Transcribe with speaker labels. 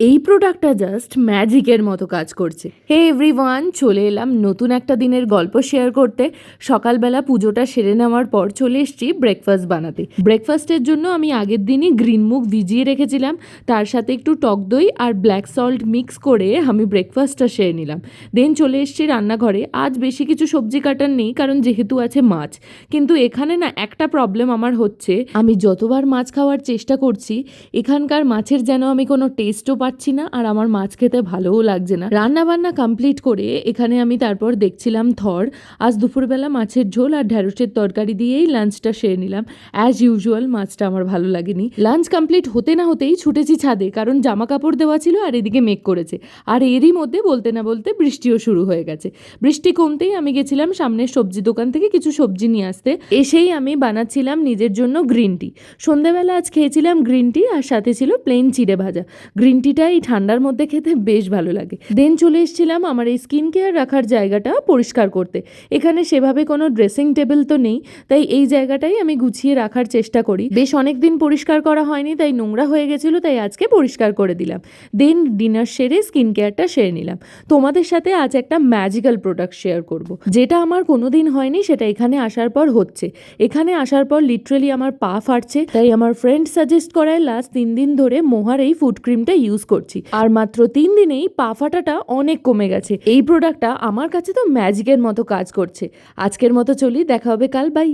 Speaker 1: এই প্রোডাক্টটা জাস্ট ম্যাজিকের মতো কাজ করছে। হে এভরিওয়ান, চলে এলাম নতুন একটা দিনের গল্প শেয়ার করতে। সকালবেলা পুজোটা সেরে নেওয়ার পর চলে এসেছি ব্রেকফাস্ট বানাতে। ব্রেকফাস্টের জন্য আমি আগের দিনই গ্রিন মুগ ভিজিয়ে রেখেছিলাম, তার সাথে একটু টক দই আর ব্ল্যাক সল্ট মিক্স করে আমি ব্রেকফাস্টটা সেরে নিলাম। দেন চলে এসেছি রান্নাঘরে। আজ বেশি কিছু সবজি কাটার নেই, কারণ যেহেতু আছে মাছ। কিন্তু এখানে না একটা প্রবলেম আমার হচ্ছে, আমি যতবার মাছ খাওয়ার চেষ্টা করছি এখানকার মাছের যেন আমি কোনো টেস্টও পাচ্ছি না, আর আমার মাছ খেতে ভালোও লাগছে না। রান্না বান্না কমপ্লিট করে এখানে আমি তারপর দেখছিলাম থর। আজ দুপুরবেলা মাছের ঝোল আর ঢ্যাঁড়সের তরকারি দিয়েই লাঞ্চটা সেরে নিলাম। অ্যাজ ইউজুয়াল মাছটা আমার ভালো লাগেনি। লাঞ্চ কমপ্লিট হতে না হতেই ছুটেছি ছাদে, কারণ জামা কাপড় দেওয়া ছিল আর এদিকে মেঘ করেছে। আর এরই মধ্যে বলতে না বলতে বৃষ্টিও শুরু হয়ে গেছে। বৃষ্টি কমতেই আমি গেছিলাম সামনের সবজি দোকান থেকে কিছু সবজি নিয়ে আসতে। এসেই আমি বানাচ্ছিলাম নিজের জন্য গ্রিন টি। সন্ধ্যাবেলা আজ খেয়েছিলাম গ্রিন টি, আর সাথে ছিল প্লেন চিড়ে ভাজা। গ্রিন টিটা এই ঠান্ডার মধ্যে খেতে বেশ ভালো লাগে। দেন চলে এসেছিলাম আমার এই স্কিন কেয়ার রাখার জায়গাটা পরিষ্কার করতে। এখানে সেভাবে কোনো ড্রেসিং টেবিল তো নেই, তাই এই জায়গাটাই আমি গুছিয়ে রাখার চেষ্টা করি। বেশ অনেক দিন পরিষ্কার করা হয়নি, তাই নোংরা হয়ে গেছিলো, তাই আজকে পরিষ্কার করে দিলাম। দেন ডিনার সেরে স্কিন কেয়ারটা সেরে নিলাম। তোমাদের সাথে আজ একটা ম্যাজিক্যাল প্রোডাক্ট শেয়ার করব, যেটা আমার কোনোদিন হয়নি, সেটা এখানে আসার পর হচ্ছে। এখানে আসার পর লিটারালি আমার পা ফাটছে, তাই আমার ফ্রেন্ড সাজেস্ট করায় লাস্ট 3 দিন ধরে মোহার এই ফুড ক্রিমটা ইউজ করছি। আর মাত্র 3 দিনেই পা ফাটাটা অনেক কমে গেছে। এই প্রোডাক্টটা আমার কাছে তো ম্যাজিকের মতো কাজ করছে। আজকের মতো চলি, দেখা হবে কাল, বাই।